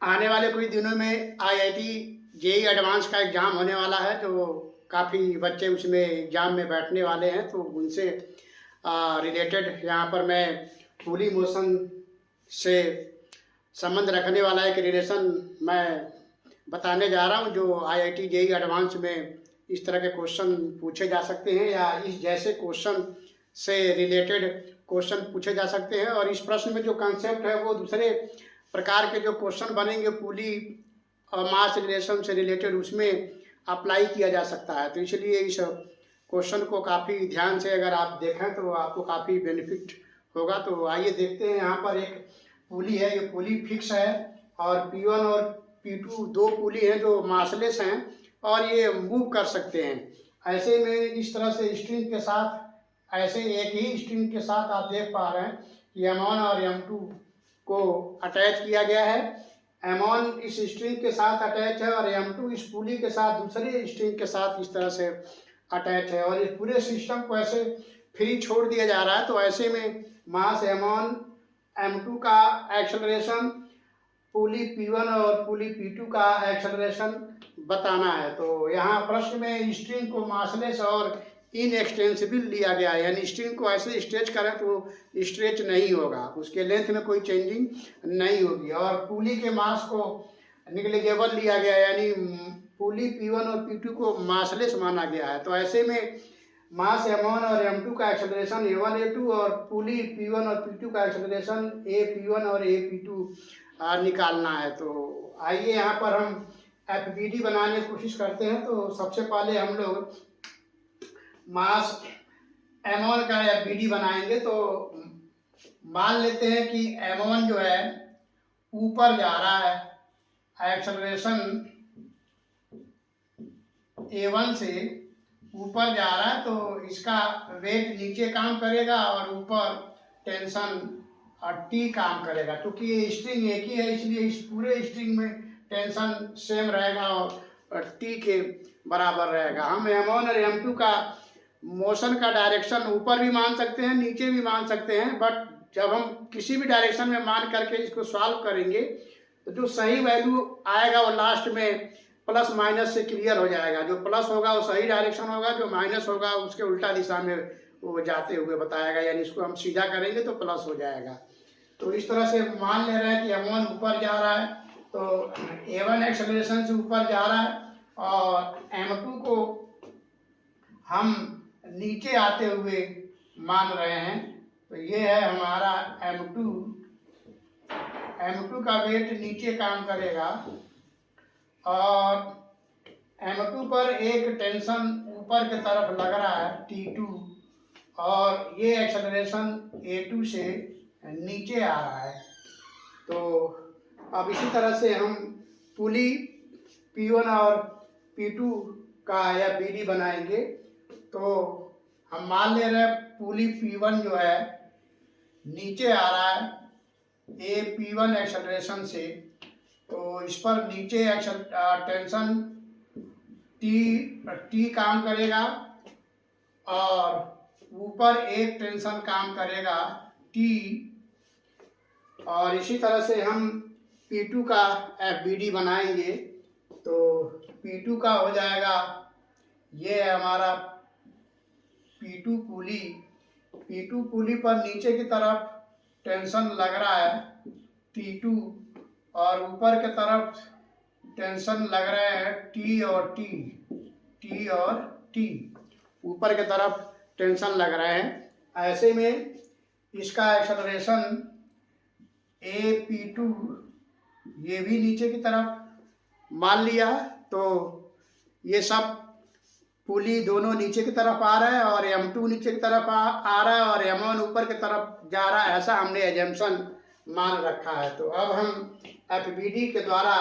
आने वाले कुछ दिनों में आईआईटी जेई एडवांस का एग्ज़ाम होने वाला है, तो काफ़ी बच्चे उसमें एग्ज़ाम में बैठने वाले हैं। तो उनसे रिलेटेड यहाँ पर मैं फुली मोशन से संबंध रखने वाला एक रिलेशन मैं बताने जा रहा हूँ, जो आईआईटी जेई एडवांस में इस तरह के क्वेश्चन पूछे जा सकते हैं या इस जैसे क्वेश्चन से रिलेटेड क्वेश्चन पूछे जा सकते हैं। और इस प्रश्न में जो कॉन्सेप्ट है वो दूसरे प्रकार के जो क्वेश्चन बनेंगे पुली मास रिलेशन से रिलेटेड, उसमें अप्लाई किया जा सकता है। तो इसलिए इस क्वेश्चन को काफ़ी ध्यान से अगर आप देखें तो आपको काफ़ी बेनिफिट होगा। तो आइए देखते हैं। यहाँ पर एक पुली है, ये पुली फिक्स है और P1 और P2 दो पुली हैं जो मासलेस हैं और ये मूव कर सकते हैं। ऐसे में इस तरह से स्ट्रिंग के साथ, ऐसे एक ही स्ट्रिंग के साथ आप देख पा रहे हैं कि M1 और M2 को अटैच किया गया है। M1 इस स्ट्रिंग के साथ अटैच है और M2 इस पुली के साथ दूसरे स्ट्रिंग के साथ इस तरह से अटैच है और इस पूरे सिस्टम को ऐसे फ्री छोड़ दिया जा रहा है। तो ऐसे में मास M1 M2 का एक्सेलरेशन, पुली P1 और पुली P2 का एक्सेलरेशन बताना है। तो यहाँ प्रश्न में स्ट्रिंग को मासलेस और इनएक्सटेंसिबल लिया गया है, यानी स्ट्रिंग को ऐसे स्ट्रेच करें तो स्ट्रेच नहीं होगा, उसके लेंथ में कोई चेंजिंग नहीं होगी। और पुली के मास को निगलिजेबल लिया गया है, यानी पुली P1 और P2 को मासलेस माना गया है। तो ऐसे में मास M1 और M2 का एक्सेलरेशन A1 A2 और पुली P1 और P2 का एक्सेलरेशन AP1 और AP2 निकालना है। तो आइए यहाँ पर हम FBD बनाने की कोशिश करते हैं। तो सबसे पहले हम लोग मास M1 का FBD बनाएंगे। तो मान लेते हैं कि M1 जो है ऊपर जा रहा है, एक्सेलरेशन A1 से ऊपर जा रहा है, तो इसका वेट नीचे काम करेगा और ऊपर टेंशन T काम करेगा। क्योंकि ये स्ट्रिंग एक ही है इसलिए इस पूरे स्ट्रिंग में टेंशन सेम रहेगा और T के बराबर रहेगा। हम M1 और M2 का मोशन का डायरेक्शन ऊपर भी मान सकते हैं, नीचे भी मान सकते हैं, बट जब हम किसी भी डायरेक्शन में मान करके इसको सॉल्व करेंगे तो जो सही वैल्यू आएगा वो लास्ट में प्लस माइनस से क्लियर हो जाएगा। जो प्लस होगा वो सही डायरेक्शन होगा, जो माइनस होगा उसके उल्टा दिशा में वो जाते हुए बताएगा, यानी इसको हम सीधा करेंगे तो प्लस हो जाएगा। तो इस तरह से मान ले रहे हैं कि M1 ऊपर जा रहा है, तो A1 एक्सेलरेशन से ऊपर जा रहा है और M2 को हम नीचे आते हुए मान रहे हैं। तो ये है हमारा M2। M2 का वेट नीचे काम करेगा और M2 पर एक टेंशन ऊपर की तरफ लग रहा है T2 और ये एक्सेलरेशन A2 से नीचे आ रहा है। तो अब इसी तरह से हम पुली P1 और P2 का FBD बनाएंगे। तो हम मान ले रहे हैं पुली P1 जो है नीचे आ रहा है AP1 एक्सेलरेशन से, तो इस पर नीचे टेंशन T काम करेगा और ऊपर एक टेंशन काम करेगा T। और इसी तरह से हम P2 का FBD बनाएंगे। तो P2 का हो जाएगा, ये है हमारा P2 पुली। P2 पुली पर नीचे की तरफ टेंशन लग रहा है T2 और ऊपर की तरफ टेंशन लग रहे हैं T और T ऊपर की तरफ टेंशन लग रहे हैं। ऐसे में इसका एक्सेलरेशन AP2 ये भी नीचे की तरफ मान लिया। तो ये सब पुली दोनों नीचे की तरफ आ रहा है और M2 नीचे की तरफ आ रहा है और M1 ऊपर की तरफ जा रहा है, ऐसा हमने एजम्पशन मान रखा है। तो अब हम FBD के द्वारा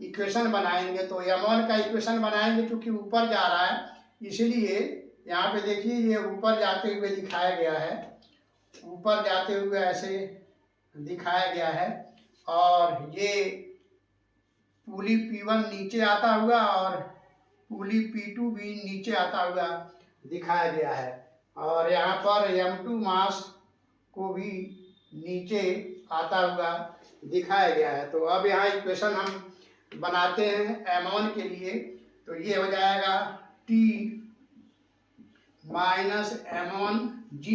इक्वेशन बनाएंगे। तो M1 का इक्वेशन बनाएंगे, क्योंकि ऊपर जा रहा है इसलिए यहाँ पे देखिए ये ऊपर जाते हुए दिखाया गया है, ऊपर जाते हुए ऐसे दिखाया गया है और ये पुली P1 नीचे आता हुआ और पुली P2 भी नीचे आता हुआ दिखाया गया है। और यहाँ पर M2 मास को भी नीचे आता हुआ दिखाया गया है। तो अब यहाँ इक्वेशन हम बनाते हैं M1 के लिए, तो ये हो जाएगा T minus M1G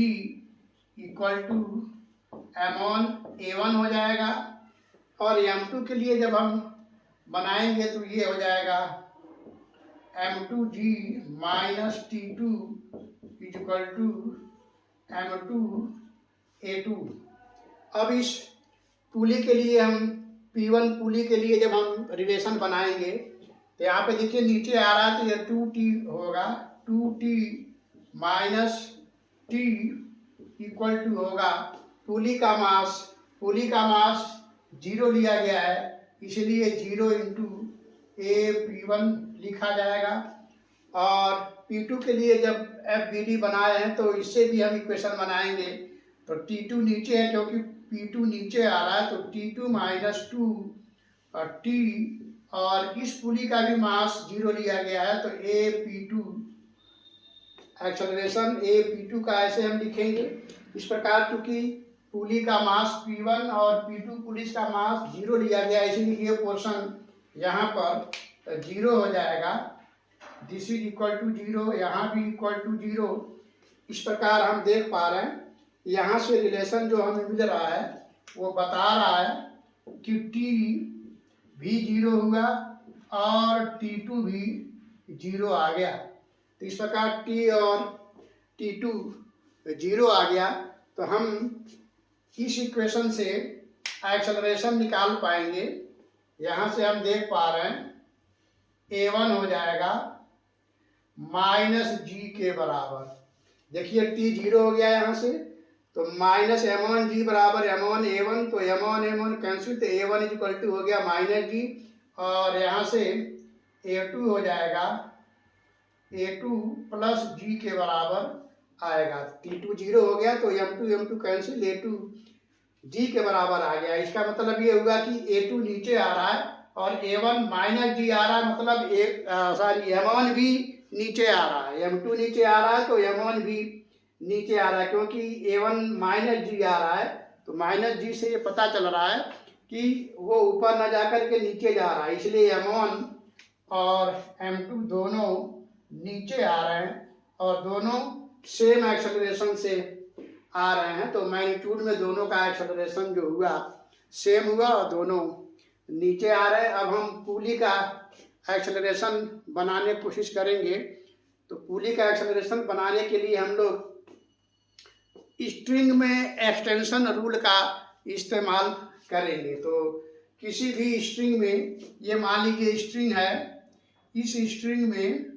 equal to M1 A1 हो जाएगा। और M2 के लिए जब हम बनाएंगे तो ये हो जाएगा M2G minus T2 equal to M2 A2। अब इस पुली के लिए हम P1 पुली के लिए जब हम रिलेशन बनाएंगे तो यहाँ पे देखिए नीचे आ रहा है तो ये 2T होगा, 2T minus T equal to होगा पुली का मास 0 लिया गया है, इसलिए 0 इंटू P1 लिखा जाएगा। और P2 के लिए जब FBD बनाए हैं तो इससे भी हम इक्वेशन बनाएंगे। तो T2 नीचे है क्योंकि P2 नीचे आ रहा है, तो T2 माइनस 2 और T, और इस पुली का भी मास 0 लिया गया है, तो AP2 एक्सेलरेशन AP2 का ऐसे हम लिखेंगे इस प्रकार, क्योंकि पुली का मास P1 और P2 पुलिस का मास 0 लिया गया, इसलिए ये पोर्शन यहाँ पर 0 हो जाएगा। दिस इज इक्वल टू 0, यहाँ भी इक्वल टू 0। इस प्रकार हम देख पा रहे हैं यहाँ से रिलेशन जो हमें मिल रहा है वो बता रहा है कि T भी 0 हुआ और T2 भी 0 आ गया। तो इस प्रकार T और T2 0 आ गया, तो हम इस इक्वेशन से एक्सेलरेशन निकाल पाएंगे। यहाँ से हम देख पा रहे हैं A1 हो जाएगा माइनस G के बराबर। देखिए T 0 हो गया यहाँ से, तो माइनस M1G बराबर M1 A1, तो M1 M1 कैंसिल, तो A1 इज इक्वल टू हो गया माइनस G, और यहाँ से A2 हो जाएगा A2 प्लस G के बराबर आएगा। T2 0 हो गया तो M2 कैंसिल, A2 G के बराबर आ गया। इसका मतलब ये हुआ कि A2 नीचे आ रहा है और A1 माइनस G आ रहा है, मतलब M1 भी नीचे आ रहा है। M2 नीचे आ रहा है तो M1 भी नीचे आ रहा है, क्योंकि A1 माइनस G आ रहा है, तो माइनस G से ये पता चल रहा है कि वो ऊपर न जाकर के नीचे जा रहा है, इसलिए M1 और M2 दोनों नीचे आ रहे हैं और दोनों सेम एक्सेलरेशन से आ रहे हैं। तो मैग्नीट्यूड में दोनों का एक्सेलरेशन जो हुआ सेम हुआ और दोनों नीचे आ रहे हैं। अब हम पुली का एक्सेलरेशन बनाने की कोशिश करेंगे। तो पुली का एक्सेलरेशन बनाने के लिए हम लोग स्ट्रिंग में एक्सटेंशन रूल का इस्तेमाल करेंगे। तो किसी भी स्ट्रिंग में, ये मान लीजिए स्ट्रिंग है, इस स्ट्रिंग में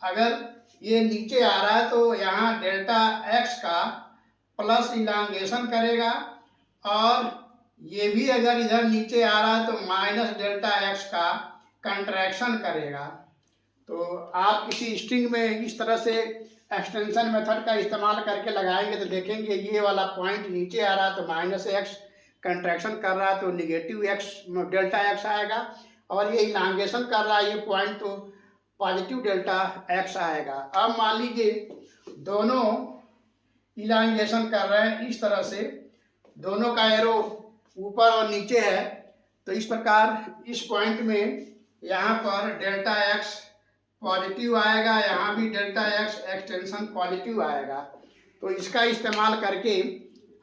अगर ये नीचे आ रहा है तो यहाँ डेल्टा x का प्लस इलांगेशन करेगा, और ये भी अगर इधर नीचे आ रहा है तो माइनस डेल्टा x का कंट्रैक्शन करेगा। तो आप किसी स्ट्रिंग में इस तरह से एक्सटेंशन मेथड का इस्तेमाल करके लगाएंगे तो देखेंगे ये वाला पॉइंट नीचे आ रहा है तो माइनस x कंट्रैक्शन कर रहा है तो निगेटिव x डेल्टा x आएगा, और ये इलांगेशन कर रहा है ये पॉइंट तो पॉजिटिव डेल्टा x आएगा। अब मान लीजिए दोनों इलांगेशन कर रहे हैं, इस तरह से दोनों का एरो ऊपर और नीचे है, तो इस प्रकार इस पॉइंट में यहाँ पर डेल्टा x पॉजिटिव आएगा, यहाँ भी डेल्टा x एक्सटेंशन पॉजिटिव आएगा। तो इसका इस्तेमाल करके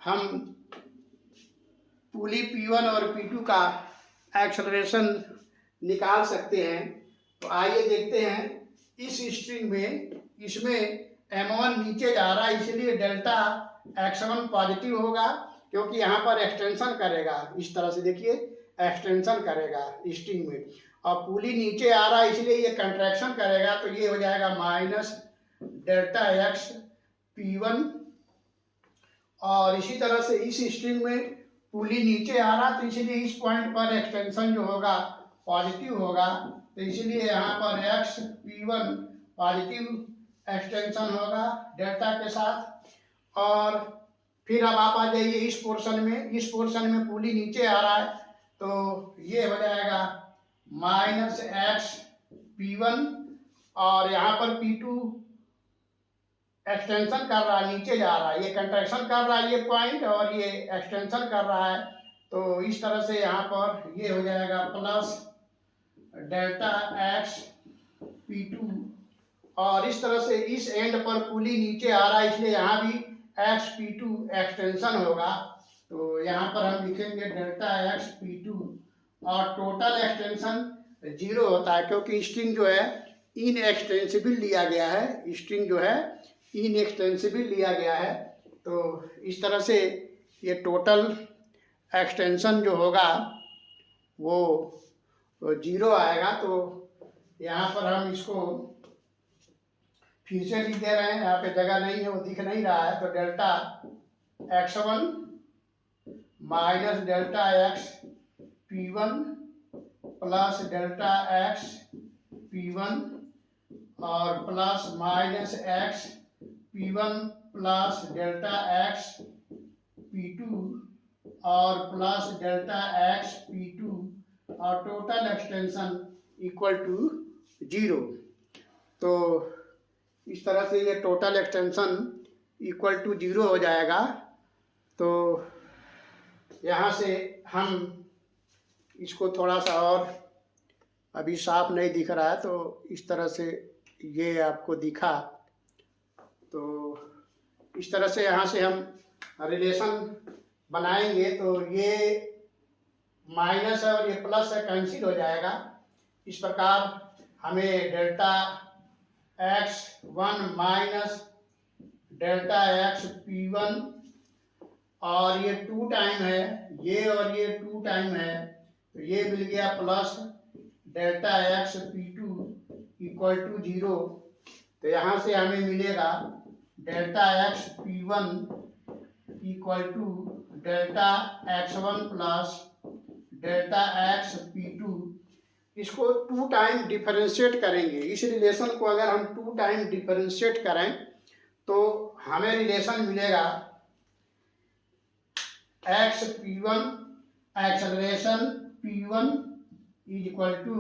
हम पुली P1 और P2 का एक्सेलरेशन निकाल सकते हैं। तो आइए देखते हैं इस स्ट्रिंग में, इसमें M1 नीचे जा रहा है इसलिए डेल्टा x1 पॉजिटिव होगा, क्योंकि यहाँ पर एक्सटेंशन करेगा, इस तरह से देखिए एक्सटेंशन करेगा स्ट्रिंग में, और पुली नीचे आ रहा है इसलिए ये कंट्रैक्शन करेगा, तो ये हो जाएगा माइनस डेल्टा x P1। और इसी तरह से इस स्ट्रिंग में पुली नीचे आ रहा तो इसलिए इस पॉइंट पर एक्सटेंशन जो होगा पॉजिटिव होगा, तो इसलिए यहाँ पर x P1 पॉजिटिव एक्सटेंशन होगा डेल्टा के साथ। और फिर अब आप आ जाइए इस पोर्शन में पुली नीचे आ रहा है तो ये हो जाएगा माइनस x P1, और यहाँ पर P2 एक्सटेंशन कर रहा है, नीचे जा रहा है, ये कंट्रैक्शन कर रहा है ये पॉइंट, और ये एक्सटेंशन कर रहा है तो इस तरह से यहाँ पर ये हो जाएगा प्लस डेल्टा एक्स P2, और इस तरह से इस एंड पर पुली नीचे आ रहा है इसलिए यहाँ भी एक्स P2 एक्सटेंशन होगा। तो यहाँ पर हम लिखेंगे डेल्टा एक्स P2, और टोटल एक्सटेंशन 0 होता है क्योंकि स्ट्रिंग जो है इनएक्सटेंसिबल लिया गया है, स्ट्रिंग जो है इनएक्सटेंसिबल लिया गया है। तो इस तरह से ये टोटल एक्सटेंशन जो होगा वो 0 आएगा। तो यहाँ पर हम इसको फिर से लिख दे रहे हैं, यहाँ पे जगह नहीं है वो दिख नहीं रहा है। तो delta x1 minus delta x P1 plus delta x P1 और plus minus x P1 plus delta x P2 और प्लस डेल्टा एक्स P2 और टोटल एक्सटेंशन इक्वल टू 0। तो इस तरह से ये टोटल एक्सटेंशन इक्वल टू 0 हो जाएगा। तो यहाँ से हम इसको थोड़ा सा और, अभी साफ नहीं दिख रहा है तो इस तरह से ये आपको दिखा। तो इस तरह से यहाँ से हम रिलेशन बनाएंगे तो ये माइनस है और ये प्लस है, कैंसिल हो जाएगा। इस प्रकार हमें delta x1 minus delta x P1 और ये 2 टाइम है, ये और ये 2 टाइम है, तो ये मिल गया plus delta x P2 equal to 0। तो यहाँ से हमें मिलेगा delta x P1 equal to delta x1 plus delta x P2। इसको 2 टाइम डिफरेंशिएट करेंगे। इस रिलेशन को अगर हम 2 टाइम डिफरेंशिएट करें तो हमें रिलेशन मिलेगा x P1 acceleration P1 is equal to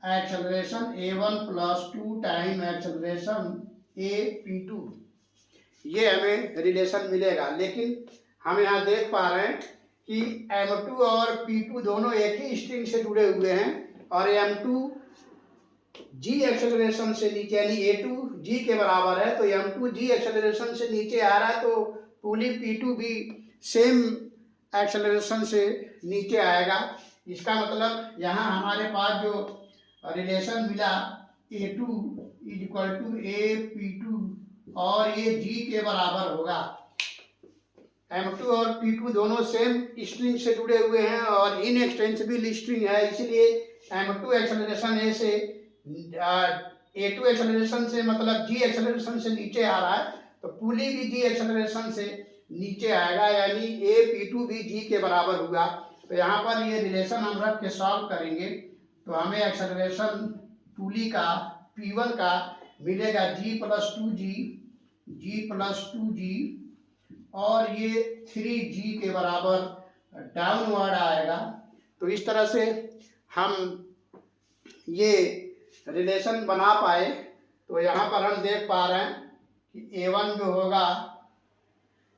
acceleration A1 plus 2 time acceleration P2। ये हमें रिलेशन मिलेगा। लेकिन हम यहाँ देख पा रहे हैं कि M2 और P2 दोनों एक ही स्ट्रिंग से जुड़े हुए हैं और M2 G एक्सेलरेशन से नीचे यानी A2 G के बराबर है, तो M2 G एक्सेलरेशन से नीचे आ रहा है तो पुली P2 भी सेम एक्सेलरेशन से नीचे आएगा। इसका मतलब यहाँ हमारे पास जो रिलेशन मिला A2 is equal to P2 और ये G के बराबर होगा। M2 और P2 दोनों सेम स्ट्रिंग से जुड़े हुए हैं और इनएक्सटेंसिबल स्ट्रिंग है, इसलिए M2 एक्सेलरेशन A से A2 एक्सेलरेशन से मतलब G एक्सेलरेशन से नीचे आ रहा है तो पुली भी G एक्सेलरेशन से नीचे आएगा, यानी P2 भी G के बराबर हुआ। तो यहाँ पर ये रिलेशन हम रख के सॉल्व करेंगे तो हमें एक्सेलरेशन पुली का P1 का मिलेगा G प्लस 2G और ये 3G के बराबर डाउनवर्ड आएगा। तो इस तरह से हम ये रिलेशन बना पाए। तो यहाँ पर हम देख पा रहे हैं कि A1 जो होगा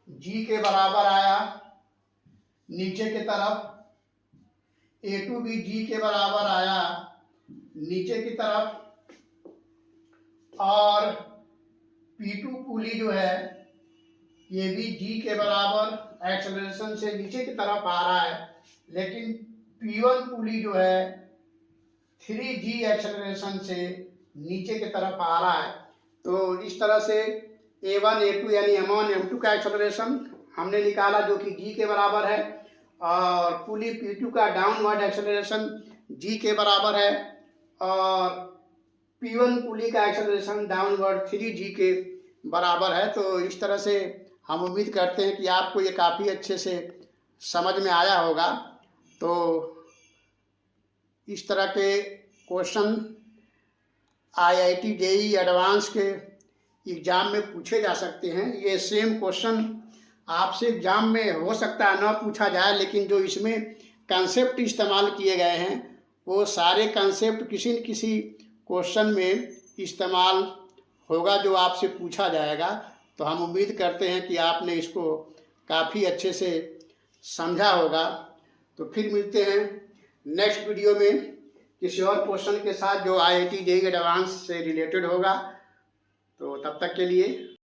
G के बराबर आया नीचे की तरफ, A2 भी G के बराबर आया नीचे की तरफ, और P2 पुली जो है ये भी G के बराबर एक्सेलरेशन से नीचे की तरफ आ रहा है, लेकिन P1 पुली जो है 3G एक्सेलरेशन से नीचे की तरफ आ रहा है। तो इस तरह से A1 A2 यानी M1 M2 का एक्सेलरेशन हमने निकाला जो कि G के बराबर है, और पुली P2 का डाउनवर्ड एक्सेलरेशन G के बराबर है, और P1 पुली का एक्सेलरेशन डाउनवर्ड 3G के बराबर है। तो इस तरह से हम उम्मीद करते हैं कि आपको ये काफ़ी अच्छे से समझ में आया होगा। तो इस तरह के क्वेश्चन IIT JEE एडवांस के एग्ज़ाम में पूछे जा सकते हैं। ये सेम क्वेश्चन आपसे एग्ज़ाम में हो सकता है ना पूछा जाए, लेकिन जो इसमें कंसेप्ट इस्तेमाल किए गए हैं वो सारे कंसेप्ट किसी न किसी क्वेश्चन में इस्तेमाल होगा जो आपसे पूछा जाएगा। तो हम उम्मीद करते हैं कि आपने इसको काफ़ी अच्छे से समझा होगा। तो फिर मिलते हैं नेक्स्ट वीडियो में किसी और क्वेश्चन के साथ जो IIT JEE एडवांस से रिलेटेड होगा। तो तब तक के लिए